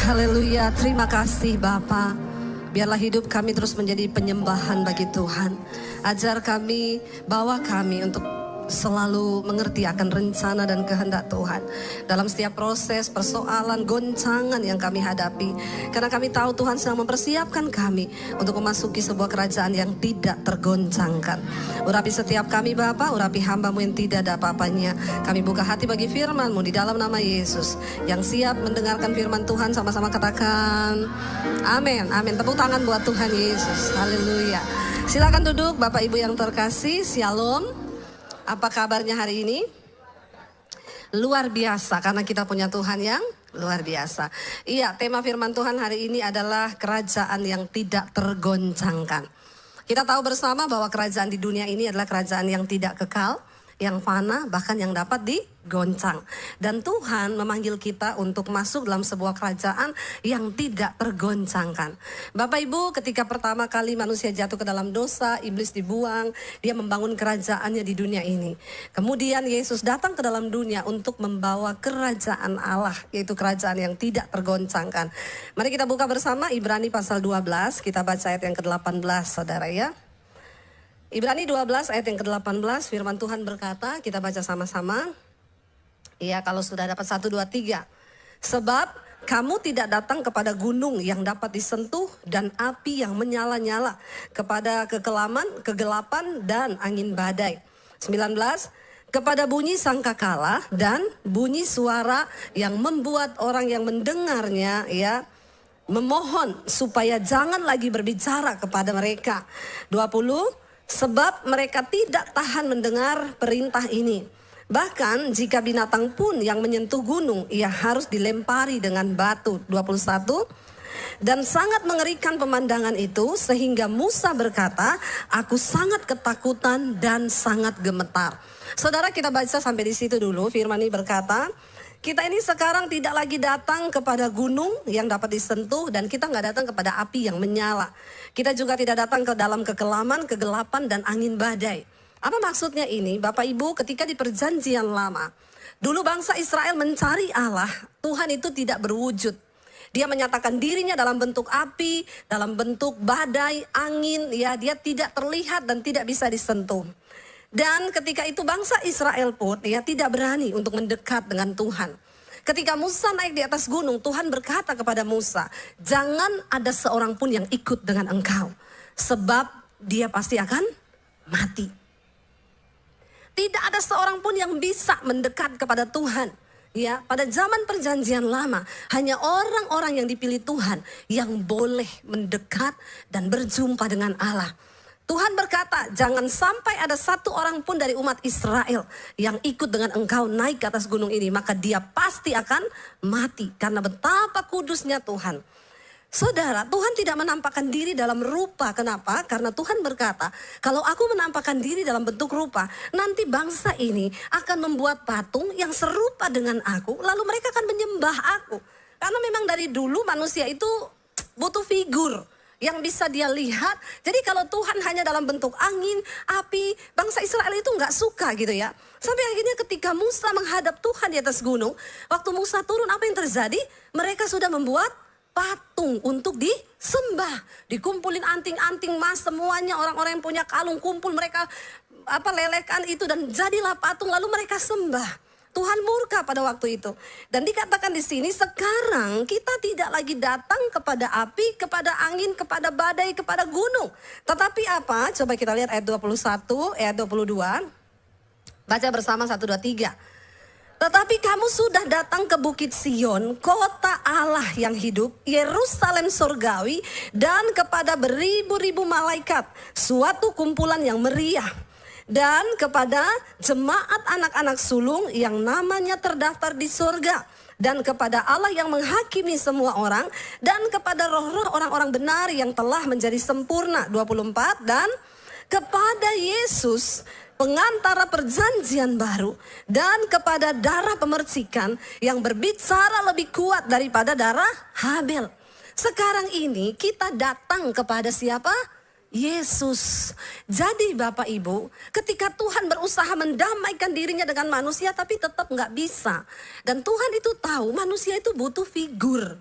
Haleluya, terima kasih Bapa. Biarlah hidup kami terus menjadi penyembahan bagi Tuhan. Ajar kami, bawa kami untuk selalu mengerti akan rencana dan kehendak Tuhan dalam setiap proses, persoalan, goncangan yang kami hadapi. Karena kami tahu Tuhan sedang mempersiapkan kami untuk memasuki sebuah kerajaan yang tidak tergoncangkan. Urapi setiap kami Bapa, urapi hamba-Mu yang tidak ada apa-apanya. Kami buka hati bagi firman-Mu di dalam nama Yesus. Yang siap mendengarkan firman Tuhan sama-sama katakan amin, amin. Tepuk tangan buat Tuhan Yesus. Haleluya. Silakan duduk Bapak Ibu yang terkasih. Shalom. Apa kabarnya hari ini? Luar biasa karena kita punya Tuhan yang luar biasa. Iya, tema firman Tuhan hari ini adalah kerajaan yang tidak tergoncangkan. Kita tahu bersama bahwa kerajaan di dunia ini adalah kerajaan yang tidak kekal, yang fana, bahkan yang dapat digoncang. Dan Tuhan memanggil kita untuk masuk dalam sebuah kerajaan yang tidak tergoncangkan. Bapak Ibu, ketika pertama kali manusia jatuh ke dalam dosa, iblis dibuang, dia membangun kerajaannya di dunia ini. Kemudian Yesus datang ke dalam dunia untuk membawa kerajaan Allah, yaitu kerajaan yang tidak tergoncangkan. Mari kita buka bersama Ibrani pasal 12, kita baca ayat yang ke-18 saudara ya. Ibrani 12 ayat yang ke-18, firman Tuhan berkata, kita baca sama-sama. Iya, kalau sudah dapat 1, 2, 3. Sebab kamu tidak datang kepada gunung yang dapat disentuh dan api yang menyala-nyala, kepada kegelapan dan angin badai. 19, kepada bunyi sangkakala dan bunyi suara yang membuat orang yang mendengarnya ya memohon supaya jangan lagi berbicara kepada mereka. 20, sebab mereka tidak tahan mendengar perintah ini. Bahkan jika binatang pun yang menyentuh gunung, ia harus dilempari dengan batu. 21. Dan sangat mengerikan pemandangan itu sehingga Musa berkata, aku sangat ketakutan dan sangat gemetar. Saudara, kita baca sampai di situ dulu. Firman ini berkata, kita ini sekarang tidak lagi datang kepada gunung yang dapat disentuh, dan kita nggak datang kepada api yang menyala. Kita juga tidak datang ke dalam kekelaman, kegelapan, dan angin badai. Apa maksudnya ini? Bapak Ibu, ketika di perjanjian lama, dulu bangsa Israel mencari Allah, Tuhan itu tidak berwujud. Dia menyatakan dirinya dalam bentuk api, dalam bentuk badai, angin, ya dia tidak terlihat dan tidak bisa disentuh. Dan ketika itu bangsa Israel pun ya tidak berani untuk mendekat dengan Tuhan. Ketika Musa naik di atas gunung, Tuhan berkata kepada Musa, jangan ada seorang pun yang ikut dengan engkau, sebab dia pasti akan mati. Tidak ada seorang pun yang bisa mendekat kepada Tuhan. Ya, pada zaman perjanjian lama, hanya orang-orang yang dipilih Tuhan yang boleh mendekat dan berjumpa dengan Allah. Tuhan berkata, jangan sampai ada satu orang pun dari umat Israel yang ikut dengan engkau naik ke atas gunung ini, maka dia pasti akan mati. Karena betapa kudusnya Tuhan. Saudara, Tuhan tidak menampakkan diri dalam rupa. Kenapa? Karena Tuhan berkata, kalau aku menampakkan diri dalam bentuk rupa, nanti bangsa ini akan membuat patung yang serupa dengan aku, lalu mereka akan menyembah aku. Karena memang dari dulu manusia itu butuh figur yang bisa dia lihat. Jadi kalau Tuhan hanya dalam bentuk angin, api, bangsa Israel itu nggak suka gitu ya. Sampai akhirnya ketika Musa menghadap Tuhan di atas gunung, waktu Musa turun apa yang terjadi? Mereka sudah membuat patung untuk disembah. Dikumpulin anting-anting emas semuanya, orang-orang yang punya kalung kumpul, mereka lelekan itu dan jadilah patung, lalu mereka sembah. Tuhan murka pada waktu itu. Dan dikatakan di sini, sekarang kita tidak lagi datang kepada api, kepada angin, kepada badai, kepada gunung. Tetapi apa? Coba kita lihat ayat 21, ayat 22. Baca bersama 1, 2, 3. Tetapi kamu sudah datang ke Bukit Sion, kota Allah yang hidup, Yerusalem surgawi, dan kepada beribu-ribu malaikat, suatu kumpulan yang meriah. Dan kepada jemaat anak-anak sulung yang namanya terdaftar di surga. Dan kepada Allah yang menghakimi semua orang. Dan kepada roh-roh orang-orang benar yang telah menjadi sempurna. 24. Dan kepada Yesus, pengantara perjanjian baru. Dan kepada darah pemercikan yang berbicara lebih kuat daripada darah Habel. Sekarang ini kita datang kepada siapa? Yesus. Jadi Bapak Ibu, ketika Tuhan berusaha mendamaikan dirinya dengan manusia tapi tetap nggak bisa. Dan Tuhan itu tahu manusia itu butuh figur.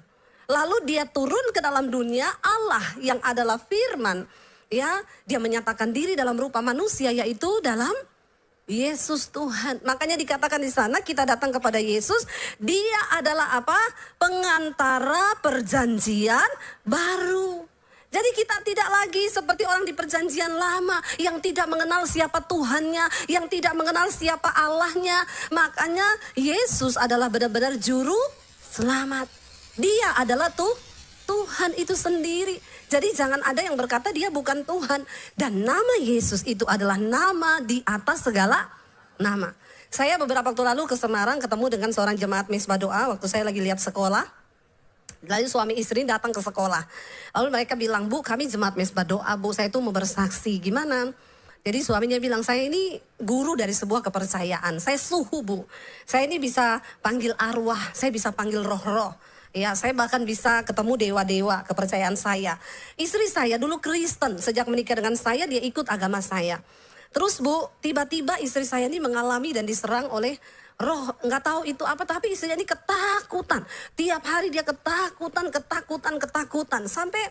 Lalu dia turun ke dalam dunia, Allah yang adalah firman. Ya, dia menyatakan diri dalam rupa manusia, yaitu dalam Yesus Tuhan. Makanya dikatakan di sana kita datang kepada Yesus. Dia adalah apa? Pengantara perjanjian baru. Jadi kita tidak lagi seperti orang di perjanjian lama yang tidak mengenal siapa Tuhannya, yang tidak mengenal siapa Allahnya. Makanya Yesus adalah benar-benar juru selamat. Dia adalah Tuhan itu sendiri. Jadi jangan ada yang berkata dia bukan Tuhan. Dan nama Yesus itu adalah nama di atas segala nama. Saya beberapa waktu lalu ke Semarang ketemu dengan seorang jemaat Misbah Doa waktu saya lagi lihat sekolah. Lalu suami istri datang ke sekolah. Lalu mereka bilang, Bu, kami jemaat Misbah Doa, Bu, saya itu mau bersaksi. Gimana? Jadi suaminya bilang, saya ini guru dari sebuah kepercayaan. Saya suhu, Bu. Saya ini bisa panggil arwah, saya bisa panggil roh-roh. Ya, saya bahkan bisa ketemu dewa-dewa kepercayaan saya. Istri saya dulu Kristen, sejak menikah dengan saya dia ikut agama saya. Terus Bu, tiba-tiba istri saya ini mengalami dan diserang oleh roh, nggak tahu itu apa, tapi istrinya ini ketakutan. Tiap hari dia ketakutan. Sampai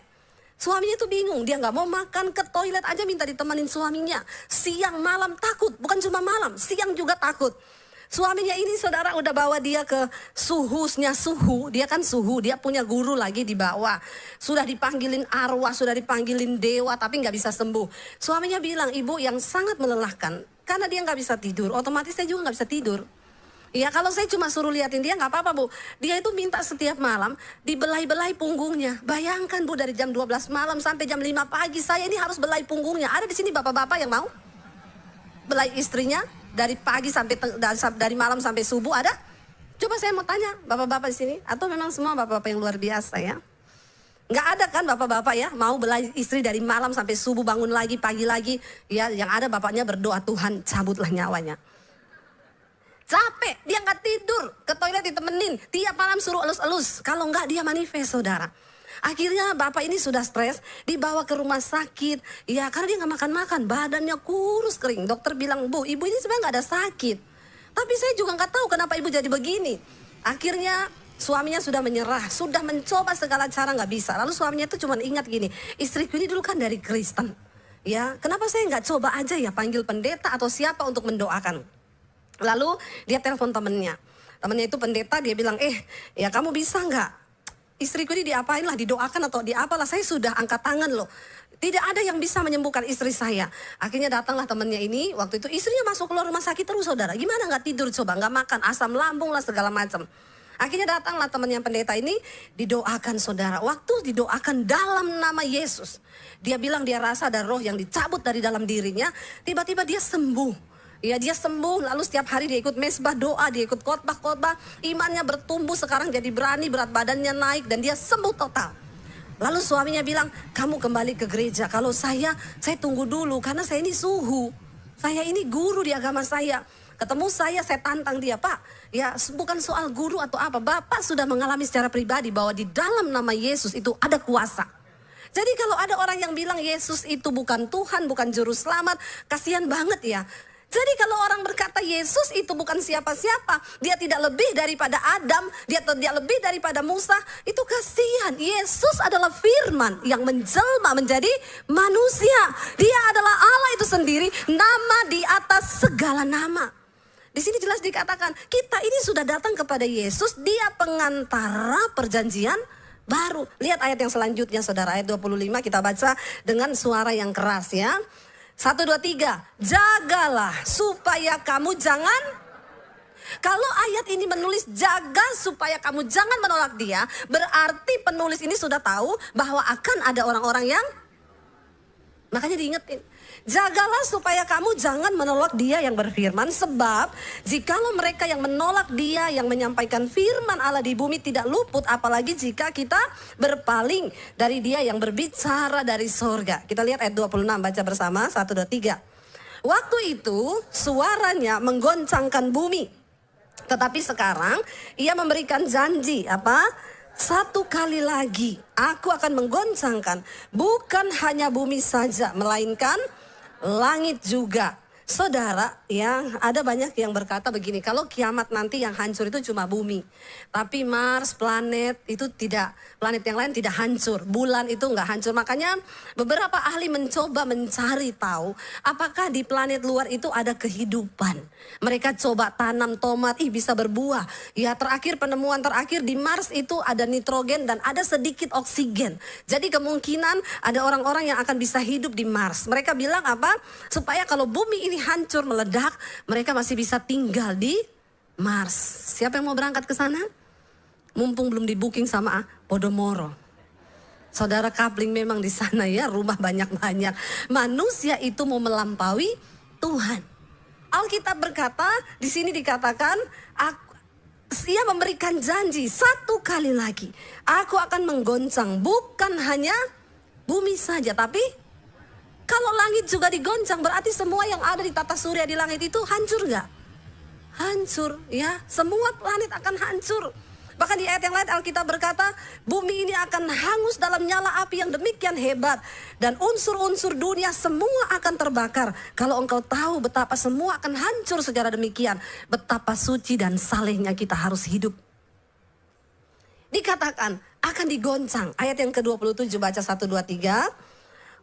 suaminya itu bingung, dia nggak mau makan, ke toilet aja minta ditemenin suaminya. Siang malam takut, bukan cuma malam, siang juga takut. Suaminya ini saudara udah bawa dia ke suhu, dia kan suhu, dia punya guru lagi di bawah. Sudah dipanggilin arwah, sudah dipanggilin dewa, tapi nggak bisa sembuh. Suaminya bilang, ibu yang sangat melelahkan, karena dia nggak bisa tidur, otomatis saya juga nggak bisa tidur. Ya kalau saya cuma suruh liatin dia nggak apa-apa Bu. Dia itu minta setiap malam dibelai-belai punggungnya. Bayangkan Bu, dari jam 12 malam sampai jam 5 pagi saya ini harus belai punggungnya. Ada di sini bapak-bapak yang mau belai istrinya dari pagi sampai dari malam sampai subuh, ada? Coba saya mau tanya bapak-bapak di sini, atau memang semua bapak-bapak yang luar biasa ya? Nggak ada kan bapak-bapak ya mau belai istri dari malam sampai subuh, bangun lagi pagi lagi. Ya yang ada bapaknya berdoa, Tuhan cabutlah nyawanya. Capek, dia nggak tidur, ke toilet ditemenin, tiap malam suruh elus-elus. Kalau nggak dia manifest saudara. Akhirnya bapak ini sudah stres, dibawa ke rumah sakit. Ya karena dia nggak makan-makan, badannya kurus kering. Dokter bilang, Bu, ibu ini sebenarnya nggak ada sakit. Tapi saya juga nggak tahu kenapa ibu jadi begini. Akhirnya suaminya sudah menyerah, sudah mencoba segala cara nggak bisa. Lalu suaminya itu cuma ingat gini, istriku ini dulu kan dari Kristen. Ya kenapa saya nggak coba aja ya panggil pendeta atau siapa untuk mendoakan. Lalu dia telepon temennya itu pendeta, dia bilang, ya kamu bisa nggak? Istriku ini diapain lah, didoakan atau diapalah, saya sudah angkat tangan loh. Tidak ada yang bisa menyembuhkan istri saya. Akhirnya datanglah temennya ini, waktu itu istrinya masuk keluar rumah sakit terus saudara. Gimana nggak tidur coba, nggak makan, asam lambung lah segala macam. Akhirnya datanglah temannya pendeta ini, didoakan saudara. Waktu didoakan dalam nama Yesus, dia bilang dia rasa ada roh yang dicabut dari dalam dirinya. Tiba-tiba dia sembuh. Ya dia sembuh, lalu setiap hari dia ikut mesbah doa, dia ikut khotbah, imannya bertumbuh, sekarang jadi berani, berat badannya naik dan dia sembuh total. Lalu suaminya bilang, kamu kembali ke gereja. Kalau saya tunggu dulu karena saya ini suhu. Saya ini guru di agama saya. Ketemu saya tantang dia, Pak. Ya bukan soal guru atau apa, Bapak sudah mengalami secara pribadi bahwa di dalam nama Yesus itu ada kuasa. Jadi kalau ada orang yang bilang Yesus itu bukan Tuhan, bukan juru selamat, kasihan banget ya. Jadi kalau orang berkata Yesus itu bukan siapa-siapa, dia tidak lebih daripada Adam, dia tidak lebih daripada Musa, itu kasihan. Yesus adalah firman yang menjelma menjadi manusia. Dia adalah Allah itu sendiri, nama di atas segala nama. Di sini jelas dikatakan, kita ini sudah datang kepada Yesus, dia pengantara perjanjian baru. Lihat ayat yang selanjutnya saudara, ayat 25 kita baca dengan suara yang keras ya. 1, 2, 3, jagalah supaya kamu jangan. Kalau ayat ini menulis jaga supaya kamu jangan menolak dia, berarti penulis ini sudah tahu bahwa akan ada orang-orang yang, makanya diingetin, jagalah supaya kamu jangan menolak dia yang berfirman. Sebab jikalau mereka yang menolak dia yang menyampaikan firman Allah di bumi tidak luput, apalagi jika kita berpaling dari dia yang berbicara dari sorga. Kita lihat ayat 26, baca bersama, 1, 2, 3. Waktu itu suaranya menggoncangkan bumi. Tetapi sekarang ia memberikan janji apa? Satu kali lagi aku akan menggoncangkan bukan hanya bumi saja, melainkan langit juga. Saudara, yang ada banyak yang berkata begini, kalau kiamat nanti yang hancur itu cuma bumi. Tapi Mars, planet itu tidak, planet yang lain tidak hancur. Bulan itu nggak hancur. Makanya beberapa ahli mencoba mencari tahu apakah di planet luar itu ada kehidupan. Mereka coba tanam tomat, bisa berbuah. Ya terakhir penemuan terakhir di Mars itu ada nitrogen dan ada sedikit oksigen. Jadi kemungkinan ada orang-orang yang akan bisa hidup di Mars. Mereka bilang apa? Supaya kalau bumi ini hancur meledak, mereka masih bisa tinggal di Mars. Siapa yang mau berangkat ke sana? Mumpung belum di booking sama Podomoro. Saudara, coupling memang di sana ya, rumah banyak-banyak. Manusia itu mau melampaui Tuhan. Alkitab berkata, di sini dikatakan, Ia memberikan janji satu kali lagi. Aku akan menggoncang bukan hanya bumi saja, tapi kalau langit juga digoncang, berarti semua yang ada di tata surya di langit itu hancur gak? Hancur ya, semua planet akan hancur. Bahkan di ayat yang lain Alkitab berkata, bumi ini akan hangus dalam nyala api yang demikian hebat. Dan unsur-unsur dunia semua akan terbakar. Kalau engkau tahu betapa semua akan hancur secara demikian, betapa suci dan salehnya kita harus hidup. Dikatakan akan digoncang. Ayat yang ke-27 baca 1, 2, 3.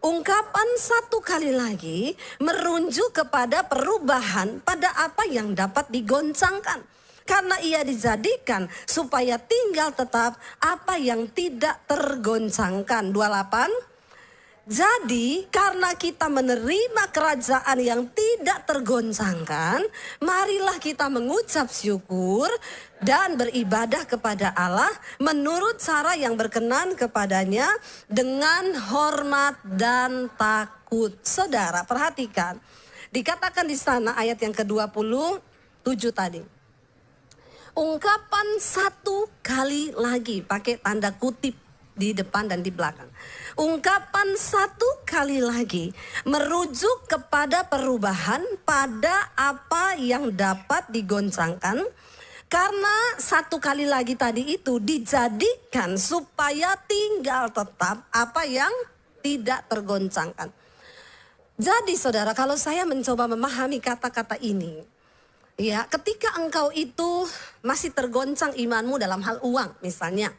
Ungkapan satu kali lagi merujuk kepada perubahan pada apa yang dapat digoncangkan. Karena ia dijadikan supaya tinggal tetap apa yang tidak tergoncangkan. 28. Jadi karena kita menerima kerajaan yang tidak tergoncangkan, marilah kita mengucap syukur dan beribadah kepada Allah menurut cara yang berkenan kepadanya dengan hormat dan takut. Saudara, perhatikan. Dikatakan di sana ayat yang ke-27 tadi. Ungkapan satu kali lagi, pakai tanda kutip di depan dan di belakang. Ungkapan satu kali lagi merujuk kepada perubahan pada apa yang dapat digoncangkan. Karena satu kali lagi tadi itu dijadikan supaya tinggal tetap apa yang tidak tergoncangkan. Jadi saudara, kalau saya mencoba memahami kata-kata ini, ya, ketika engkau itu masih tergoncang imanmu dalam hal uang misalnya,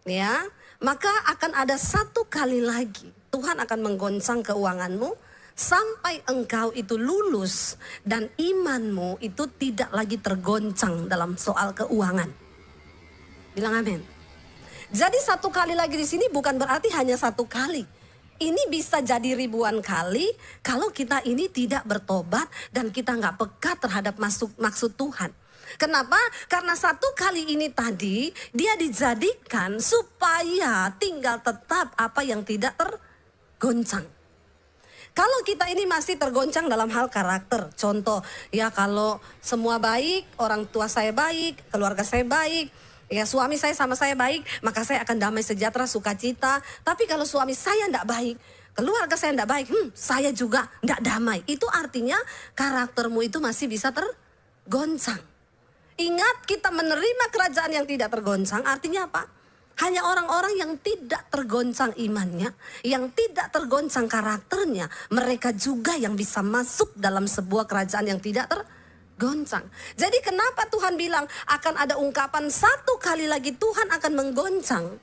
ya, maka akan ada satu kali lagi Tuhan akan menggoncang keuanganmu sampai engkau itu lulus dan imanmu itu tidak lagi tergoncang dalam soal keuangan. Bilang amin. Jadi satu kali lagi di sini bukan berarti hanya satu kali. Ini bisa jadi ribuan kali kalau kita ini tidak bertobat dan kita nggak peka terhadap maksud Tuhan. Kenapa? Karena satu kali ini tadi dia dijadikan supaya tinggal tetap apa yang tidak tergoncang. Kalau kita ini masih tergoncang dalam hal karakter, contoh ya kalau semua baik, orang tua saya baik, keluarga saya baik, ya suami saya sama saya baik, maka saya akan damai sejahtera, sukacita. Tapi kalau suami saya tidak baik, keluarga saya tidak baik, saya juga tidak damai. Itu artinya karaktermu itu masih bisa tergoncang. Ingat, kita menerima kerajaan yang tidak tergoncang artinya apa? Hanya orang-orang yang tidak tergoncang imannya, yang tidak tergoncang karakternya, mereka juga yang bisa masuk dalam sebuah kerajaan yang tidak tergoncang. Jadi kenapa Tuhan bilang akan ada ungkapan satu kali lagi Tuhan akan menggoncang?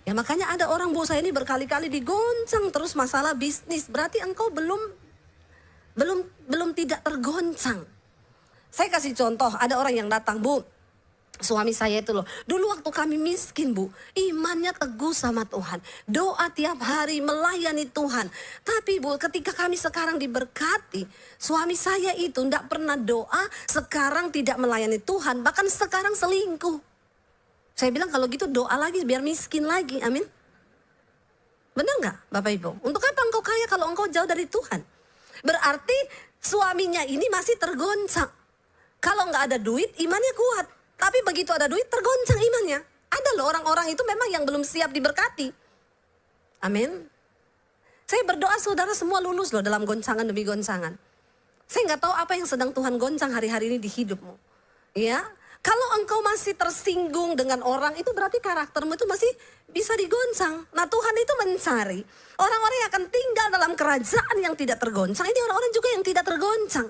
Ya makanya ada orang, bu, saya ini berkali-kali digoncang terus masalah bisnis, berarti engkau belum tidak tergoncang. Saya kasih contoh, ada orang yang datang, bu, suami saya itu loh, dulu waktu kami miskin, bu, imannya teguh sama Tuhan, doa tiap hari melayani Tuhan. Tapi bu, ketika kami sekarang diberkati, suami saya itu tidak pernah doa, sekarang tidak melayani Tuhan, bahkan sekarang selingkuh. Saya bilang kalau gitu doa lagi biar miskin lagi, amin. Benar nggak Bapak Ibu? Untuk apa engkau kaya kalau engkau jauh dari Tuhan? Berarti suaminya ini masih tergoncang. Kalau nggak ada duit, imannya kuat. Tapi begitu ada duit, tergoncang imannya. Ada loh orang-orang itu memang yang belum siap diberkati. Amin. Saya berdoa saudara semua lulus loh dalam goncangan demi goncangan. Saya nggak tahu apa yang sedang Tuhan goncang hari-hari ini di hidupmu. Ya, Kalau engkau masih tersinggung dengan orang, itu berarti karaktermu itu masih bisa digoncang. Nah, Tuhan itu mencari orang-orang yang akan tinggal dalam kerajaan yang tidak tergoncang. Ini orang-orang juga yang tidak tergoncang.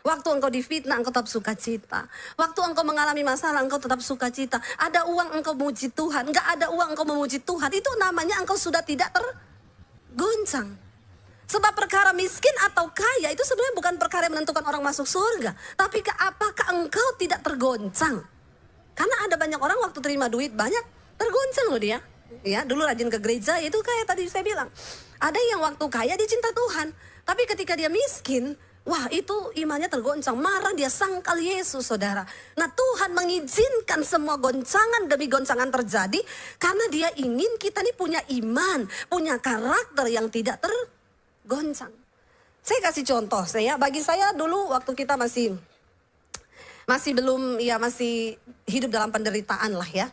Waktu engkau difitnah, engkau tetap sukacita. Waktu engkau mengalami masalah, engkau tetap sukacita. Ada uang, engkau memuji Tuhan. Enggak ada uang, engkau memuji Tuhan. Itu namanya engkau sudah tidak tergoncang. Sebab perkara miskin atau kaya itu sebenarnya bukan perkara yang menentukan orang masuk surga. Tapi apakah engkau tidak tergoncang? Karena ada banyak orang waktu terima duit banyak tergoncang loh dia. Ya, dulu rajin ke gereja, itu kayak tadi saya bilang. Ada yang waktu kaya dia cinta Tuhan. Tapi ketika dia miskin, wah itu imannya tergoncang. Marah, dia sangkal Yesus, saudara. Nah, Tuhan mengizinkan semua goncangan demi goncangan terjadi. Karena dia ingin kita ini punya iman, punya karakter yang tidak tergoncang. Saya kasih contoh, bagi saya dulu waktu kita masih belum, ya masih hidup dalam penderitaan lah ya.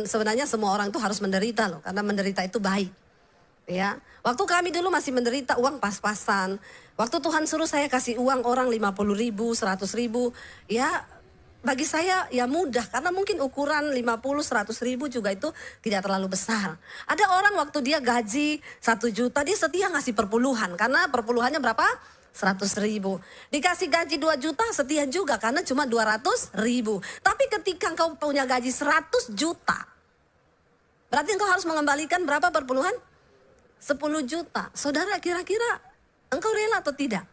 Sebenarnya semua orang tuh harus menderita loh, karena menderita itu baik. Ya, waktu kami dulu masih menderita, uang pas-pasan. Waktu Tuhan suruh saya kasih uang orang 50.000, 100.000, ya bagi saya ya mudah. Karena mungkin ukuran 50, 100.000 juga itu tidak terlalu besar. Ada orang waktu dia gaji 1 juta, dia setia ngasih perpuluhan. Karena perpuluhannya berapa? 100.000. Dikasih gaji 2 juta setia juga karena cuma 200.000. Tapi ketika engkau punya gaji 100 juta, berarti engkau harus mengembalikan berapa perpuluhan? 10 juta. Saudara, kira-kira engkau rela atau tidak?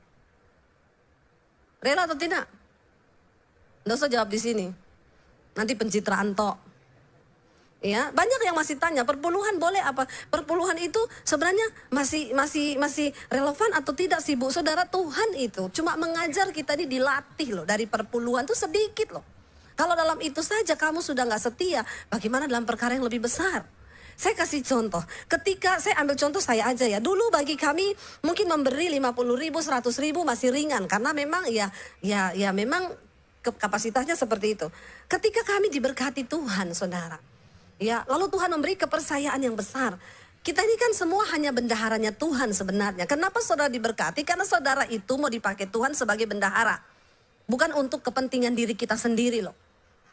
Rela atau tidak? Nggak usah jawab di sini. Nanti pencitraan tok. Ya, banyak yang masih tanya, perpuluhan boleh apa? Perpuluhan itu sebenarnya masih relevan atau tidak sih, Bu? Saudara, Tuhan itu cuma mengajar kita ini dilatih loh, dari perpuluhan itu sedikit loh. Kalau dalam itu saja kamu sudah nggak setia, bagaimana dalam perkara yang lebih besar? Saya kasih contoh, ketika saya ambil contoh saya aja ya. Dulu bagi kami mungkin memberi 50.000, 100.000 masih ringan. Karena memang ya memang kapasitasnya seperti itu. Ketika kami diberkati Tuhan, saudara. Ya, lalu Tuhan memberi kepercayaan yang besar. Kita ini kan semua hanya bendaharanya Tuhan sebenarnya. Kenapa saudara diberkati? Karena saudara itu mau dipakai Tuhan sebagai bendahara. Bukan untuk kepentingan diri kita sendiri loh.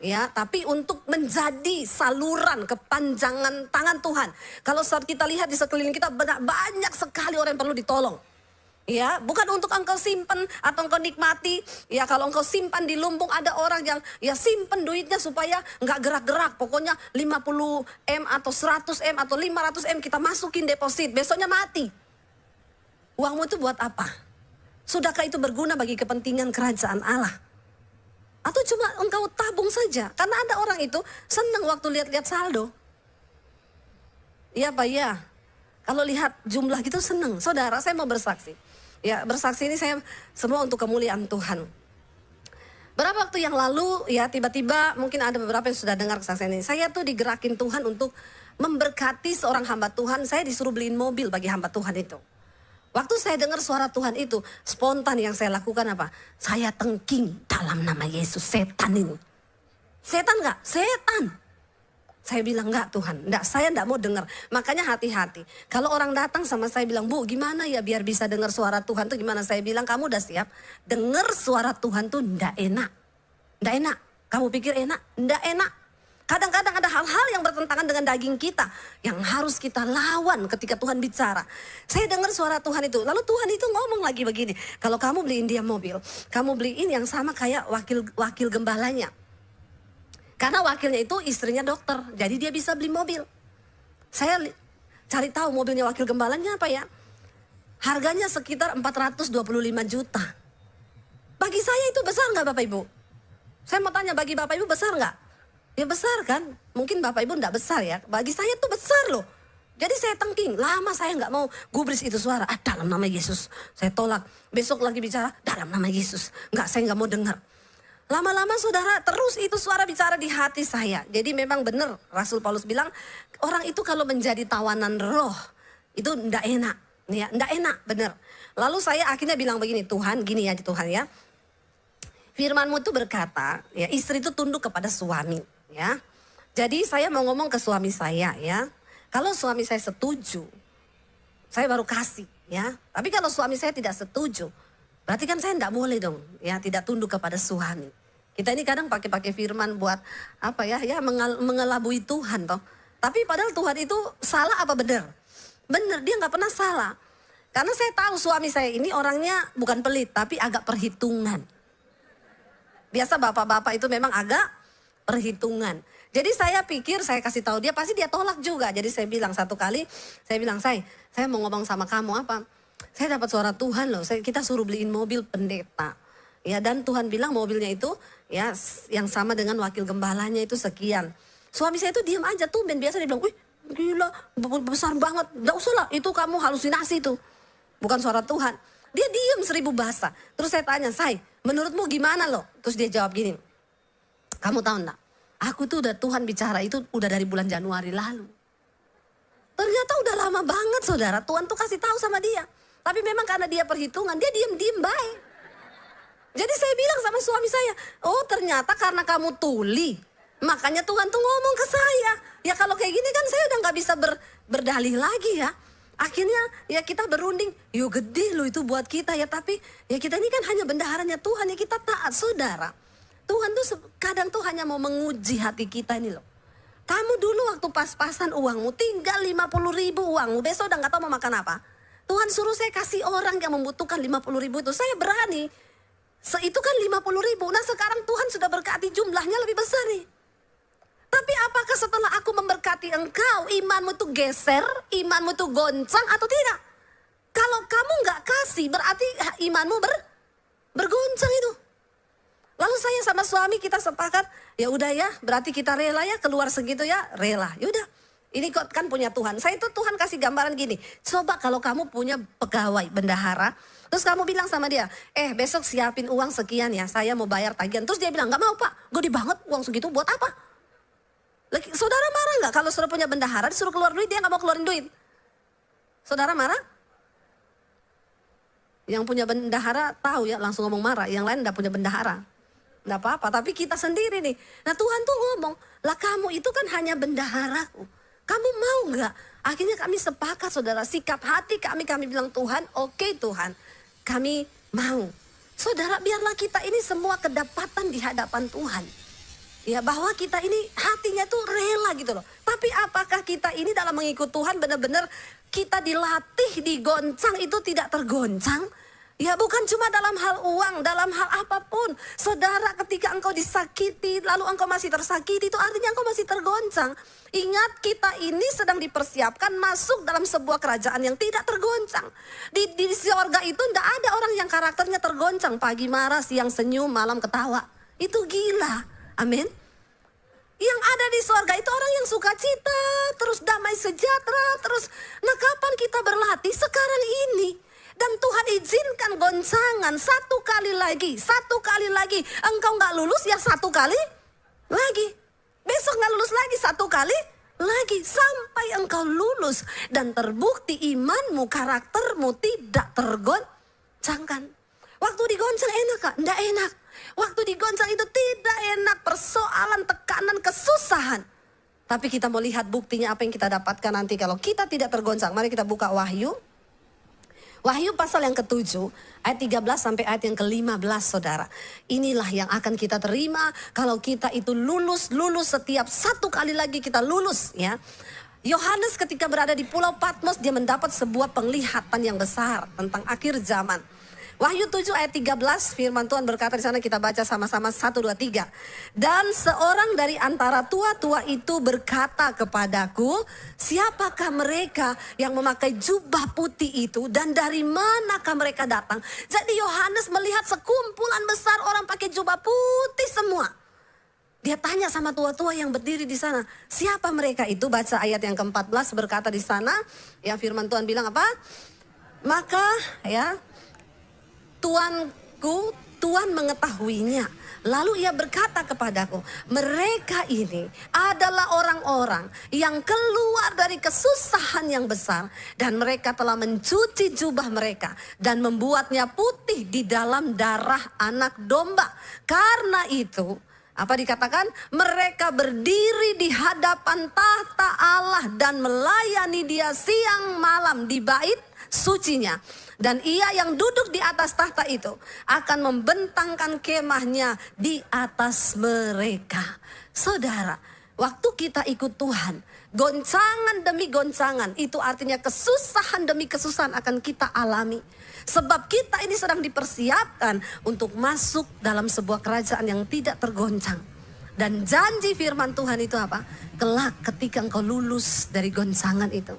Ya, tapi untuk menjadi saluran kepanjangan tangan Tuhan. Kalau saat kita lihat di sekeliling kita banyak sekali orang yang perlu ditolong. Ya, bukan untuk engkau simpan atau engkau nikmati. Ya, kalau engkau simpan di lumbung, ada orang yang ya simpan duitnya supaya nggak gerak-gerak. Pokoknya 50M atau 100M atau 500M kita masukin deposit, besoknya mati. Uangmu itu buat apa? Sudahkah itu berguna bagi kepentingan kerajaan Allah? Atau cuma engkau tabung saja? Karena ada orang itu senang waktu lihat-lihat saldo. Iya Pak, ya. Kalau lihat jumlah gitu senang. Saudara, saya mau bersaksi. Ya, bersaksi ini saya semua untuk kemuliaan Tuhan. Beberapa waktu yang lalu, ya tiba-tiba mungkin ada beberapa yang sudah dengar kesaksian ini. Saya tuh digerakin Tuhan untuk memberkati seorang hamba Tuhan. Saya disuruh beliin mobil bagi hamba Tuhan itu. Waktu saya dengar suara Tuhan itu, spontan yang saya lakukan apa? Saya tengking dalam nama Yesus, setan ini. Setan enggak? Setan. Saya bilang enggak Tuhan, enggak, saya enggak mau dengar. Makanya hati-hati. Kalau orang datang sama saya bilang, Bu gimana ya biar bisa dengar suara Tuhan tuh gimana? Saya bilang kamu udah siap? Dengar suara Tuhan tuh enggak enak. Enggak enak. Kamu pikir enak? Enggak enak. Kadang-kadang ada hal-hal yang bertentangan dengan daging kita. Yang harus kita lawan ketika Tuhan bicara. Saya dengar suara Tuhan itu. Lalu Tuhan itu ngomong lagi begini. Kalau kamu beliin dia mobil, kamu beliin yang sama kayak wakil gembalanya. Karena wakilnya itu istrinya dokter. Jadi dia bisa beli mobil. Saya cari tahu mobilnya wakil gembalanya apa ya. Harganya sekitar 425 juta. Bagi saya itu besar nggak Bapak Ibu? Saya mau tanya, bagi Bapak Ibu besar nggak? Ya besar kan, mungkin Bapak Ibu enggak besar ya, bagi saya tuh besar loh. Jadi saya tengking, lama saya nggak mau gubris itu suara, dalam nama Yesus. Saya tolak, besok lagi bicara, dalam nama Yesus. Enggak, saya nggak mau dengar. Lama-lama saudara, terus itu suara bicara di hati saya. Jadi memang benar, Rasul Paulus bilang, orang itu kalau menjadi tawanan roh, itu enggak enak. Ya, enggak enak, benar. Lalu saya akhirnya bilang begini, Tuhan, gini ya Tuhan ya. Firman-Mu itu berkata, ya istri itu tunduk kepada suami. Ya, jadi saya mau ngomong ke suami saya ya. Kalau suami saya setuju, saya baru kasih ya. Tapi kalau suami saya tidak setuju, berarti kan saya tidak boleh dong ya tidak tunduk kepada suami. Kita ini kadang pakai firman buat apa ya, mengelabui Tuhan toh. Tapi padahal Tuhan itu salah apa benar? Benar, dia nggak pernah salah. Karena saya tahu suami saya ini orangnya bukan pelit, tapi agak perhitungan. Biasa bapak-bapak itu memang agak perhitungan. Jadi saya pikir saya kasih tahu dia, pasti dia tolak juga. Jadi saya bilang satu kali, saya bilang, saya mau ngomong sama kamu apa? Saya dapat suara Tuhan loh, kita suruh beliin mobil pendeta. Ya, dan Tuhan bilang mobilnya itu ya yang sama dengan wakil gembalanya itu sekian. Suami saya itu diam aja tuh, biasa dia bilang, wih gila besar banget. Gak usah lah, itu kamu halusinasi tuh. Bukan suara Tuhan. Dia diam 1000 bahasa. Terus saya tanya, menurutmu gimana loh? Terus dia jawab gini, kamu tahu enggak? Aku tuh udah Tuhan bicara itu udah dari bulan Januari lalu. Ternyata udah lama banget saudara, Tuhan tuh kasih tahu sama dia. Tapi memang karena dia perhitungan, dia diem-diem baik. Jadi saya bilang sama suami saya, oh ternyata karena kamu tuli, makanya Tuhan tuh ngomong ke saya. Ya kalau kayak gini kan saya udah gak bisa berdalih lagi ya. Akhirnya ya kita berunding, yo gede loh itu buat kita ya. Tapi ya kita ini kan hanya bendaharanya Tuhan, ya kita taat saudara. Tuhan tuh kadang tuh hanya mau menguji hati kita ini loh. Kamu dulu waktu pas-pasan uangmu, tinggal 50.000 uangmu, besok udah gak tahu mau makan apa. Tuhan suruh saya kasih orang yang membutuhkan 50.000 itu, saya berani. Itu kan 50.000, nah sekarang Tuhan sudah berkati jumlahnya lebih besar nih. Tapi apakah setelah aku memberkati engkau, imanmu tuh geser, imanmu tuh goncang atau tidak? Kalau kamu gak kasih berarti imanmu bergoncang itu. Lalu saya sama suami kita sepakat, ya udah ya, berarti kita rela ya keluar segitu ya, rela. Yaudah, ini kok kan punya Tuhan. Saya itu Tuhan kasih gambaran gini, coba kalau kamu punya pegawai bendahara, terus kamu bilang sama dia, besok siapin uang sekian ya, saya mau bayar tagihan. Terus dia bilang, gak mau pak, gede banget uang segitu buat apa? Saudara marah gak kalau sudah punya bendahara disuruh keluar duit, dia gak mau keluarin duit? Saudara marah? Yang punya bendahara tahu ya, langsung ngomong marah. Yang lain gak punya bendahara. Gak apa-apa, tapi kita sendiri nih. Nah Tuhan tuh ngomong, lah kamu itu kan hanya bendaharaku. Kamu mau gak? Akhirnya kami sepakat saudara, sikap hati kami bilang Tuhan, oke Tuhan, kami mau. Saudara biarlah kita ini semua kedapatan di hadapan Tuhan. Ya bahwa kita ini hatinya tuh rela gitu loh. Tapi apakah kita ini dalam mengikut Tuhan benar-benar kita dilatih, digoncang itu tidak tergoncang? Ya bukan cuma dalam hal uang, dalam hal apapun. Saudara ketika engkau disakiti, lalu engkau masih tersakiti, itu artinya engkau masih tergoncang. Ingat kita ini sedang dipersiapkan masuk dalam sebuah kerajaan yang tidak tergoncang. Di surga itu tidak ada orang yang karakternya tergoncang. Pagi marah, siang senyum, malam ketawa. Itu gila. Amin. Yang ada di surga itu orang yang sukacita, terus damai sejahtera, terus. Nah kapan kita berlatih? Sekarang ini. Dan Tuhan izinkan goncangan satu kali lagi. Engkau gak lulus ya satu kali lagi. Besok gak lulus lagi satu kali lagi. Sampai engkau lulus dan terbukti imanmu, karaktermu tidak tergoncangkan. Waktu digoncang enak kak? Tidak enak. Waktu digoncang itu tidak enak. Persoalan, tekanan, kesusahan. Tapi kita mau lihat buktinya apa yang kita dapatkan nanti kalau kita tidak tergoncang. Mari kita buka Wahyu. Wahyu pasal yang ke-7 ayat 13 sampai ayat yang ke-15 saudara. Inilah yang akan kita terima kalau kita itu lulus setiap satu kali lagi kita lulus ya. Yohanes ketika berada di Pulau Patmos dia mendapat sebuah penglihatan yang besar tentang akhir zaman. Wahyu 7 ayat 13 firman Tuhan berkata di sana, kita baca sama-sama 1, 2, 3. Dan seorang dari antara tua-tua itu berkata kepadaku, siapakah mereka yang memakai jubah putih itu dan dari manakah mereka datang? Jadi Yohanes melihat sekumpulan besar orang pakai jubah putih semua. Dia tanya sama tua-tua yang berdiri di sana, siapa mereka itu? Baca ayat yang ke-14 berkata di sana, ya firman Tuhan bilang apa? Maka ya Tuhan mengetahuinya. Lalu ia berkata kepadaku, mereka ini adalah orang-orang yang keluar dari kesusahan yang besar. Dan mereka telah mencuci jubah mereka dan membuatnya putih di dalam darah anak domba. Karena itu, apa dikatakan? Mereka berdiri di hadapan tahta Allah dan melayani dia siang malam di bait sucinya. Dan ia yang duduk di atas tahta itu akan membentangkan kemahnya di atas mereka. Saudara, waktu kita ikut Tuhan, goncangan demi goncangan, itu artinya kesusahan demi kesusahan akan kita alami. Sebab kita ini sedang dipersiapkan untuk masuk dalam sebuah kerajaan yang tidak tergoncang. Dan janji firman Tuhan itu apa? Kelak ketika engkau lulus dari goncangan itu,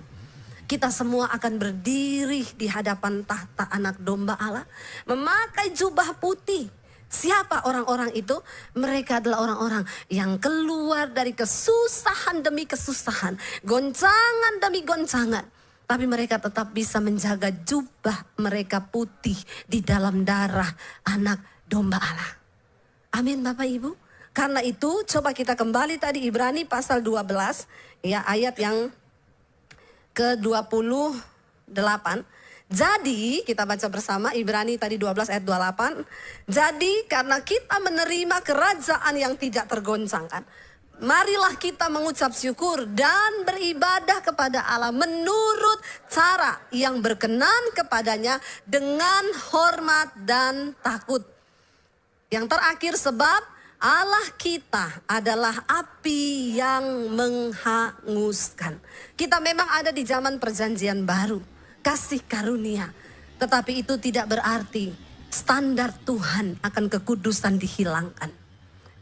kita semua akan berdiri di hadapan tahta anak domba Allah, memakai jubah putih. Siapa orang-orang itu? Mereka adalah orang-orang yang keluar dari kesusahan demi kesusahan, goncangan demi goncangan. Tapi mereka tetap bisa menjaga jubah mereka putih di dalam darah anak domba Allah. Amin Bapak Ibu. Karena itu coba kita kembali tadi Ibrani pasal 12, ya, ayat yang ke-28. Jadi kita baca bersama Ibrani tadi 12 ayat 28. Jadi karena kita menerima kerajaan yang tidak tergoncangkan, marilah kita mengucap syukur dan beribadah kepada Allah menurut cara yang berkenan kepadanya dengan hormat dan takut. Yang terakhir, sebab Allah kita adalah api yang menghanguskan. Kita memang ada di zaman perjanjian baru, kasih karunia. Tetapi itu tidak berarti standar Tuhan akan kekudusan dihilangkan.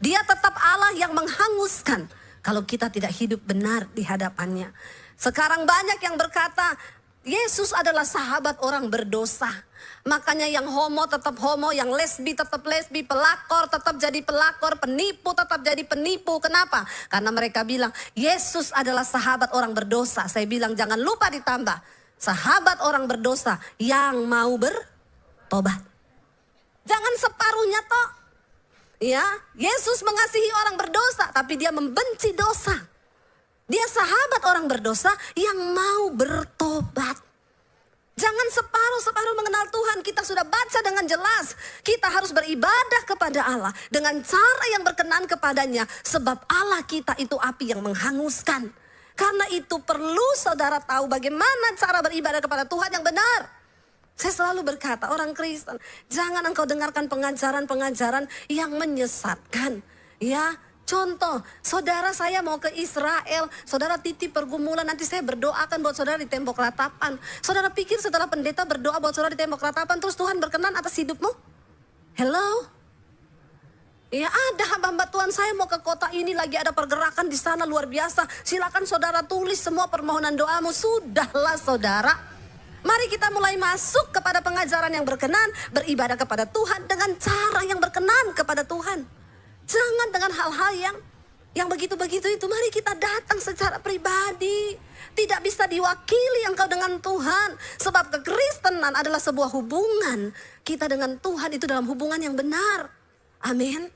Dia tetap Allah yang menghanguskan kalau kita tidak hidup benar di hadapannya. Sekarang banyak yang berkata, Yesus adalah sahabat orang berdosa. Makanya yang homo tetap homo, yang lesbi tetap lesbi, pelakor tetap jadi pelakor, penipu tetap jadi penipu. Kenapa? Karena mereka bilang Yesus adalah sahabat orang berdosa. Saya bilang jangan lupa ditambah, sahabat orang berdosa yang mau bertobat. Jangan separuhnya toh. Ya, Yesus mengasihi orang berdosa, tapi dia membenci dosa. Dia sahabat orang berdosa yang mau bertobat. Jangan separuh-separuh mengenal Tuhan. Kita sudah baca dengan jelas. Kita harus beribadah kepada Allah dengan cara yang berkenan kepadanya. Sebab Allah kita itu api yang menghanguskan. Karena itu perlu saudara tahu bagaimana cara beribadah kepada Tuhan yang benar. Saya selalu berkata, orang Kristen, jangan engkau dengarkan pengajaran-pengajaran yang menyesatkan. Ya, contoh, saudara saya mau ke Israel, saudara titip pergumulan, nanti saya berdoakan buat saudara di tembok ratapan. Saudara pikir setelah pendeta berdoa buat saudara di tembok ratapan, terus Tuhan berkenan atas hidupmu? Hello? Ya ada hamba Tuhan, saya mau ke kota ini, lagi ada pergerakan di sana luar biasa. Silakan saudara tulis semua permohonan doamu. Sudahlah saudara. Mari kita mulai masuk kepada pengajaran yang berkenan, beribadah kepada Tuhan dengan cara yang berkenan kepada Tuhan. Jangan dengan hal-hal yang begitu-begitu itu. Mari kita datang secara pribadi. Tidak bisa diwakili engkau dengan Tuhan. Sebab kekristenan adalah sebuah hubungan. Kita dengan Tuhan itu dalam hubungan yang benar. Amin.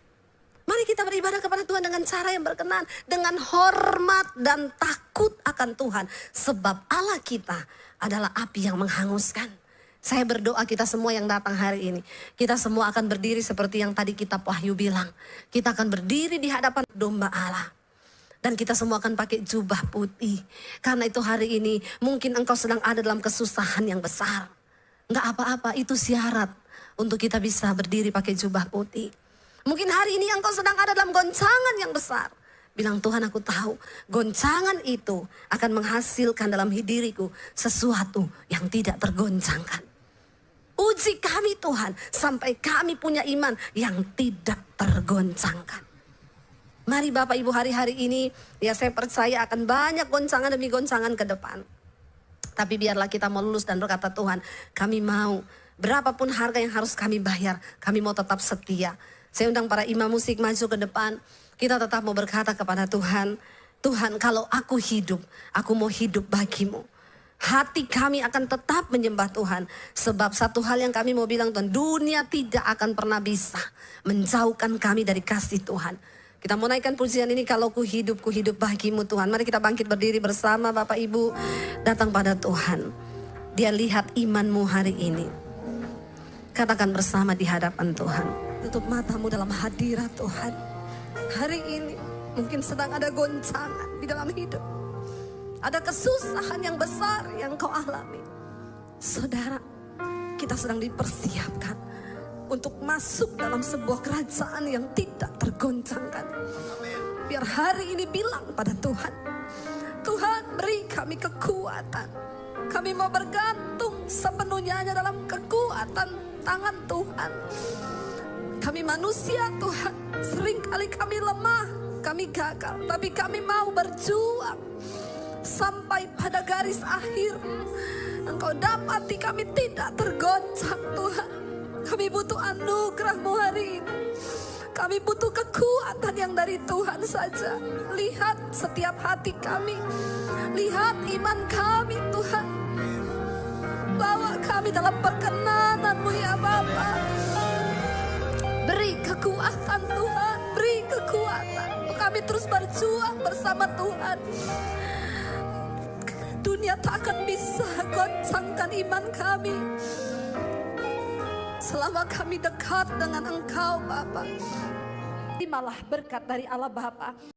Mari kita beribadah kepada Tuhan dengan cara yang berkenan. Dengan hormat dan takut akan Tuhan. Sebab Allah kita adalah api yang menghanguskan. Saya berdoa kita semua yang datang hari ini, kita semua akan berdiri seperti yang tadi kitab Wahyu bilang. Kita akan berdiri di hadapan domba Allah. Dan kita semua akan pakai jubah putih. Karena itu hari ini mungkin engkau sedang ada dalam kesusahan yang besar. Enggak apa-apa, itu syarat untuk kita bisa berdiri pakai jubah putih. Mungkin hari ini engkau sedang ada dalam goncangan yang besar. Bilang, Tuhan aku tahu goncangan itu akan menghasilkan dalam diriku sesuatu yang tidak tergoncangkan. Uji kami Tuhan sampai kami punya iman yang tidak tergoncangkan. Mari Bapak Ibu, hari-hari ini ya saya percaya akan banyak goncangan demi goncangan ke depan. Tapi biarlah kita mau lulus dan berkata, Tuhan kami mau berapapun harga yang harus kami bayar, kami mau tetap setia. Saya undang para imam musik maju ke depan. Kita tetap mau berkata kepada Tuhan, Tuhan kalau aku hidup, aku mau hidup bagimu. Hati kami akan tetap menyembah Tuhan. Sebab satu hal yang kami mau bilang Tuhan, dunia tidak akan pernah bisa menjauhkan kami dari kasih Tuhan. Kita mau naikkan pujian ini, kalau ku hidup bagimu Tuhan. Mari kita bangkit berdiri bersama Bapak Ibu. Datang pada Tuhan. Dia lihat imanmu hari ini. Katakan bersama di hadapan Tuhan. Tutup matamu dalam hadirat Tuhan. Hari ini mungkin sedang ada goncangan di dalam hidup. Ada kesusahan yang besar yang kau alami. Saudara, kita sedang dipersiapkan untuk masuk dalam sebuah kerajaan yang tidak tergoncangkan. Biar hari ini bilang pada Tuhan, Tuhan beri kami kekuatan. Kami mau bergantung sepenuhnya hanya dalam kekuatan tangan Tuhan. Kami manusia Tuhan, seringkali kami lemah, kami gagal, tapi kami mau berjuang sampai pada garis akhir. Engkau dapati kami tidak tergoncang Tuhan. Kami butuh anugerah-Mu hari ini. Kami butuh kekuatan yang dari Tuhan saja. Lihat setiap hati kami, lihat iman kami Tuhan. Bawa kami dalam perkenanan-Mu ya Bapa. Beri kekuatan Tuhan, beri kekuatan untuk kami terus berjuang bersama Tuhan. Dunia tak akan bisa goncangkan iman kami selama kami dekat dengan Engkau Bapa. Terimalah berkat dari Allah Bapa.